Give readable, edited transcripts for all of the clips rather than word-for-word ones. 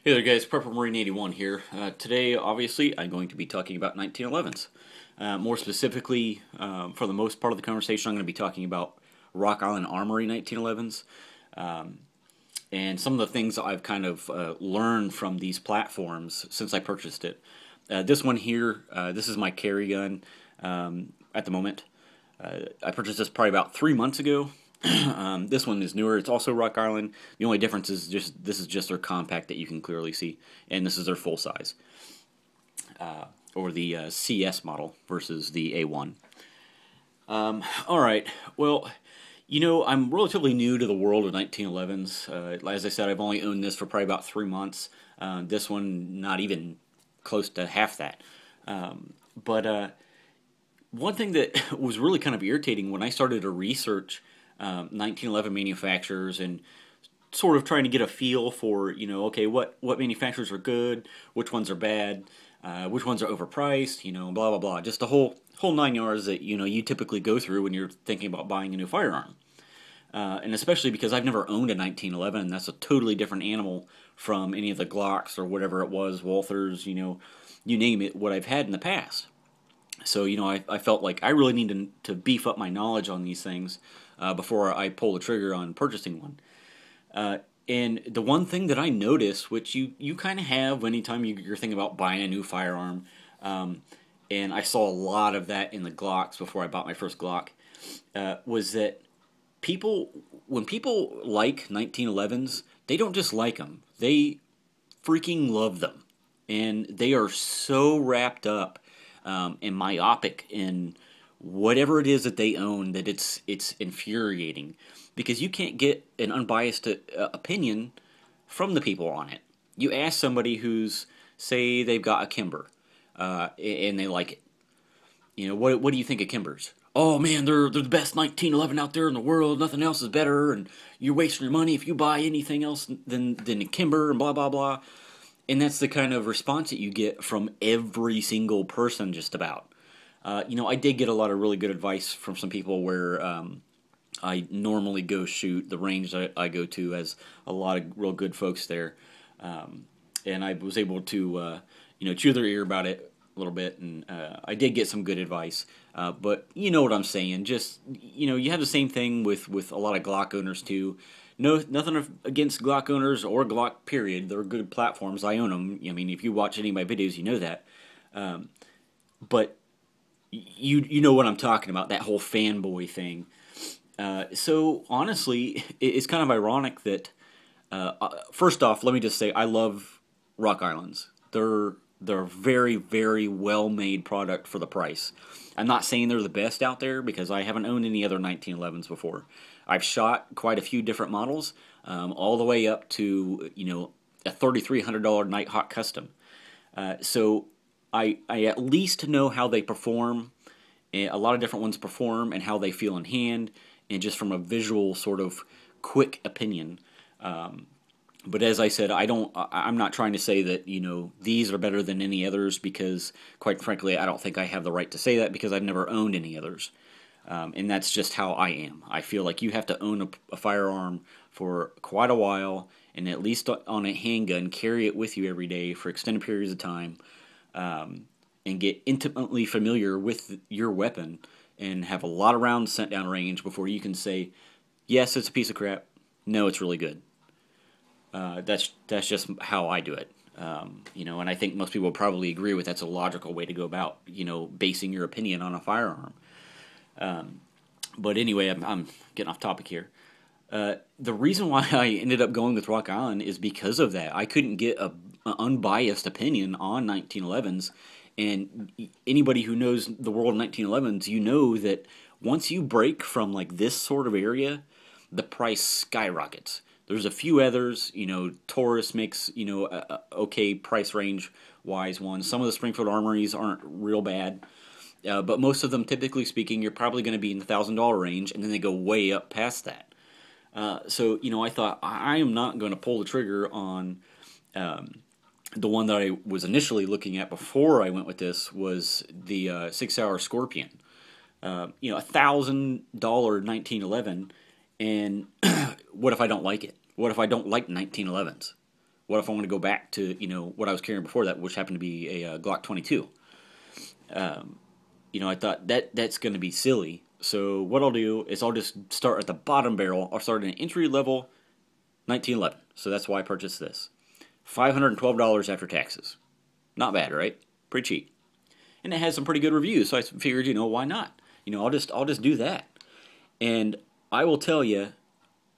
Hey there guys, Prepper Marine 81 here. Today, obviously, I'm going to be talking about 1911s. More specifically, for the most part of the conversation, I'm going to be talking about Rock Island Armory 1911s, and some of the things I've kind of learned from these platforms since I purchased it. This one here, this is my carry gun at the moment. I purchased this probably about 3 months ago. This one is newer. It's also Rock Island. The only difference is just this is just their compact that you can clearly see, and this is their full size, or the CS model versus the A1. All right. Well, I'm relatively new to the world of 1911s. As I said, I've only owned this for probably about 3 months. This one, not even close to half that. But one thing that was really kind of irritating when I started to research 1911 manufacturers and sort of trying to get a feel for, okay, what manufacturers are good, which ones are bad, which ones are overpriced, blah blah blah, just the whole 9 yards that you typically go through when you're thinking about buying a new firearm. And especially because I've never owned a 1911, and that's a totally different animal from any of the Glocks or whatever it was, Walthers, you name it, what I've had in the past. So, I felt like I really need to beef up my knowledge on these things before I pull the trigger on purchasing one. And the one thing that I noticed, which you kind of have anytime you're thinking about buying a new firearm, and I saw a lot of that in the Glocks before I bought my first Glock, was that when people like 1911s, they don't just like them, they freaking love them. And they are so wrapped up and myopic in whatever it is that they own that it's infuriating because you can't get an unbiased opinion from the people on it. You ask somebody who's, say they've got a Kimber and they like it. What do you think of Kimbers? Oh man, they're the best 1911 out there in the world. Nothing else is better, and you're wasting your money if you buy anything else than a Kimber and blah blah blah. And that's the kind of response that you get from every single person, just about. I did get a lot of really good advice from some people where I normally go shoot. The range that I go to has a lot of real good folks there. And I was able to, chew their ear about it a little bit, and I did get some good advice. But you know what I'm saying. Just, you have the same thing with a lot of Glock owners too. No, nothing against Glock owners or Glock. Period. They're good platforms. I own them. I mean, if you watch any of my videos, you know that. But you know what I'm talking about. That whole fanboy thing. So honestly, it's kind of ironic that. First off, let me just say I love Rock Islands. They're a very very well made product for the price. I'm not saying they're the best out there because I haven't owned any other 1911s before. I've shot quite a few different models, all the way up to a $3,300 Nighthawk Custom. So I at least know how they perform. A lot of different ones perform and how they feel in hand, and just from a visual sort of quick opinion. But as I said, I'm not trying to say that these are better than any others because, quite frankly, I don't think I have the right to say that because I've never owned any others. And that's just how I am. I feel like you have to own a firearm for quite a while, and at least on a handgun, carry it with you every day for extended periods of time, and get intimately familiar with your weapon and have a lot of rounds sent down range before you can say, yes, it's a piece of crap. No, it's really good. That's just how I do it. And I think most people would probably agree with that's a logical way to go about, basing your opinion on a firearm. But anyway, I'm getting off topic here. The reason why I ended up going with Rock Island is because of that. I couldn't get an unbiased opinion on 1911s, and anybody who knows the world of 1911s, you know that once you break from like this sort of area, the price skyrockets. There's a few others, Taurus makes, a okay price range wise one. Some of the Springfield Armories aren't real bad. But most of them, typically speaking, you're probably going to be in the $1,000 range, and then they go way up past that. So, I thought I am not going to pull the trigger on the one that I was initially looking at before I went with this was the 6 Hour Scorpion. $1,000 1911, and what if I don't like it? What if I don't like 1911s? What if I want to go back to, what I was carrying before that, which happened to be a Glock 22? I thought that's going to be silly. So what I'll do is I'll just start at the bottom barrel. I'll start at an entry level 1911. So that's why I purchased this. $512 after taxes. Not bad, right? Pretty cheap. And it has some pretty good reviews, so I figured, why not? I'll just do that. And I will tell you,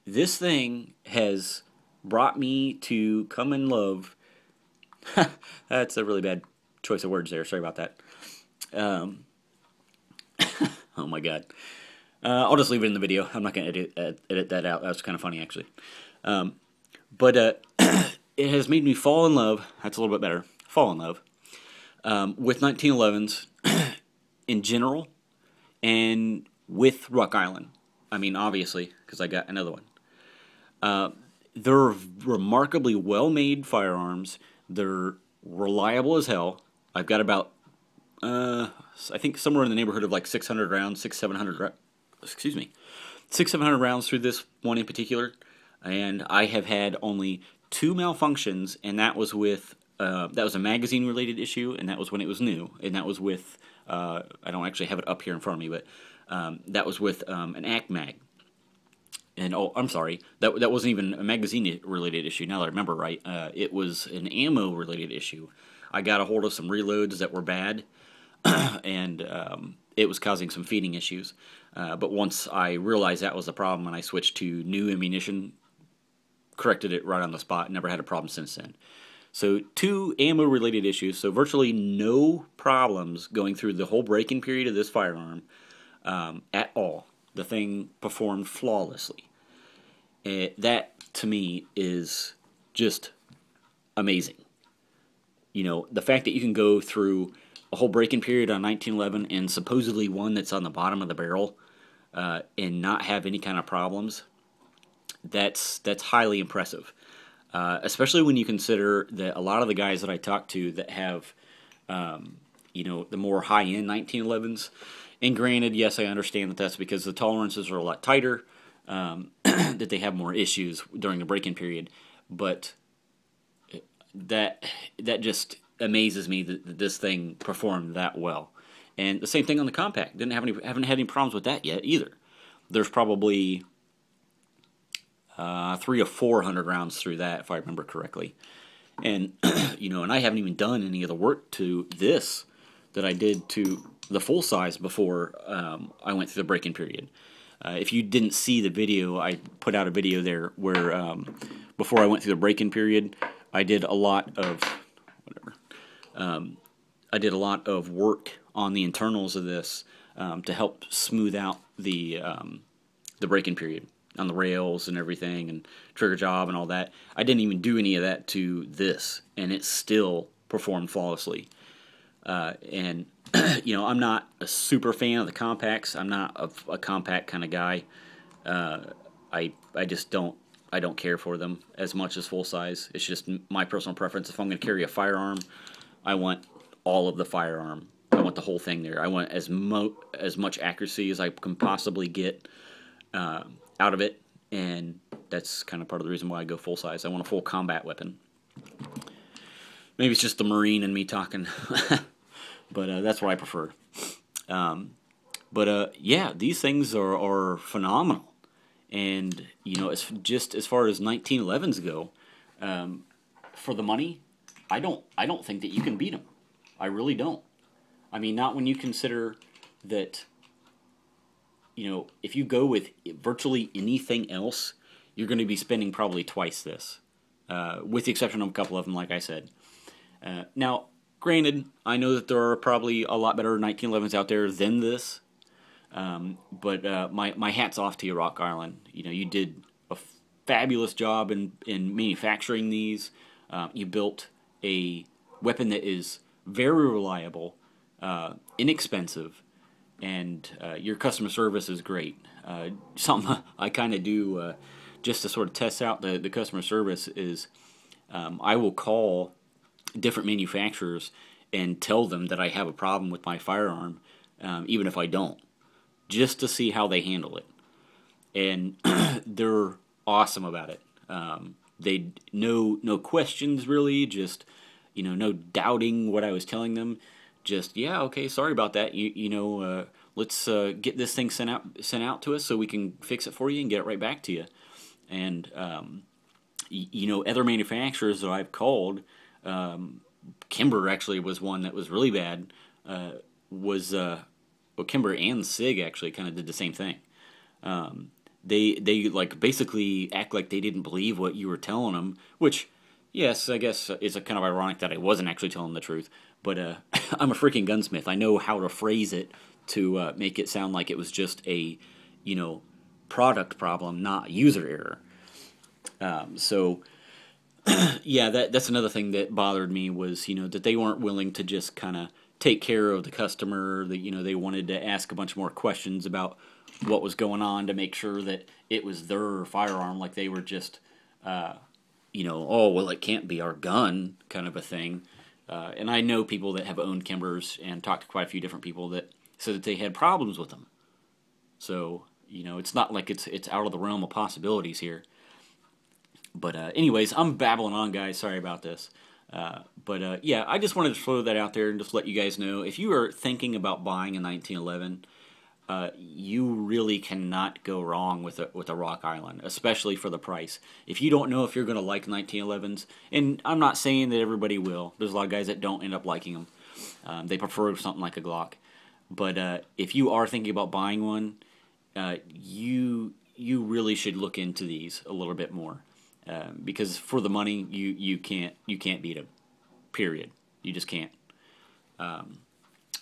this thing has brought me to come in love. That's a really bad choice of words there. Sorry about that. Oh my god. I'll just leave it in the video. I'm not going to edit that out. That was kind of funny, actually. But it has made me fall in love. That's a little bit better. Fall in love with 1911s in general and with Rock Island. I mean, obviously, because I got another one. They're remarkably well-made firearms. They're reliable as hell. I've got about, I think somewhere in the neighborhood of like 600 rounds, 700 rounds through this one in particular. And I have had only 2 malfunctions, and that was with, that was a magazine-related issue, and that was when it was new. And that was with, I don't actually have it up here in front of me, but that was with an ACT mag. And oh, I'm sorry, that wasn't even a magazine-related issue. Now that I remember right, it was an ammo-related issue. I got a hold of some reloads that were bad, and it was causing some feeding issues. But once I realized that was the problem, and I switched to new ammunition, corrected it right on the spot. Never had a problem since then. So 2 ammo-related issues. So virtually no problems going through the whole break-in period of this firearm at all. The thing performed flawlessly. That, to me, is just amazing. The fact that you can go through a whole break-in period on 1911 and supposedly one that's on the bottom of the barrel and not have any kind of problems, that's highly impressive. Especially when you consider that a lot of the guys that I talk to that have, the more high-end 1911s, and granted, yes, I understand that that's because the tolerances are a lot tighter, that they have more issues during the break-in period. But that just amazes me that this thing performed that well. And the same thing on the compact. Haven't had any problems with that yet either. There's probably 300 or 400 rounds through that, if I remember correctly. And and I haven't even done any of the work to this that I did to the full size before I went through the break-in period. If you didn't see the video, I put out a video there where before I went through the break-in period, I did a lot of work on the internals of this to help smooth out the break-in period on the rails and everything, and trigger job and all that. I didn't even do any of that to this, and it still performed flawlessly. And I'm not a super fan of the compacts. I'm not a compact kind of guy. I just don't care for them as much as full size. It's just my personal preference. If I'm going to carry a firearm, I want all of the firearm. I want the whole thing there. I want as much accuracy as I can possibly get out of it, and that's kind of part of the reason why I go full size. I want a full combat weapon. Maybe it's just the Marine and me talking. But that's what I prefer. Yeah, these things are phenomenal. And, as far as 1911s go, for the money, I don't think that you can beat them. I really don't. I mean, not when you consider that, if you go with virtually anything else, you're going to be spending probably twice this, with the exception of a couple of them, like I said. Now, granted, I know that there are probably a lot better 1911s out there than this, but my hat's off to you, Rock Island. You did a fabulous job in manufacturing these. You built a weapon that is very reliable, inexpensive, and your customer service is great. Something I kind of do just to sort of test out the customer service is I will call different manufacturers and tell them that I have a problem with my firearm, even if I don't, just to see how they handle it. And they're awesome about it. they no questions really, just no doubting what I was telling them. Just yeah, okay, sorry about that. Let's get this thing sent out to us so we can fix it for you and get it right back to you. And other manufacturers that I've called, Kimber actually was one that was really bad. Kimber and Sig actually kind of did the same thing. They like basically act like they didn't believe what you were telling them, which yes, I guess is kind of ironic that I wasn't actually telling the truth. But I'm a freaking gunsmith. I know how to phrase it to make it sound like it was just a product problem, not user error. So yeah, that's another thing that bothered me was that they weren't willing to just kind of take care of the customer. That they wanted to ask a bunch more questions about what was going on to make sure that it was their firearm, like they were just oh well, it can't be our gun kind of a thing. And I know people that have owned Kimbers and talked to quite a few different people that said that they had problems with them. So it's not like it's out of the realm of possibilities here. But anyways, I'm babbling on, guys. Sorry about this. But yeah, I just wanted to throw that out there and just let you guys know. If you are thinking about buying a 1911, you really cannot go wrong with a Rock Island, especially for the price. If you don't know if you're going to like 1911s, and I'm not saying that everybody will. There's a lot of guys that don't end up liking them. They prefer something like a Glock. But if you are thinking about buying one, you really should look into these a little bit more. Because for the money, you can't beat them. Period. You just can't.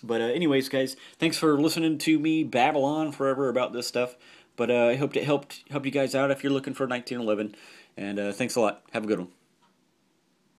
But anyways, guys, thanks for listening to me babble on forever about this stuff. But I hope it helped you guys out if you're looking for 1911. And thanks a lot. Have a good one.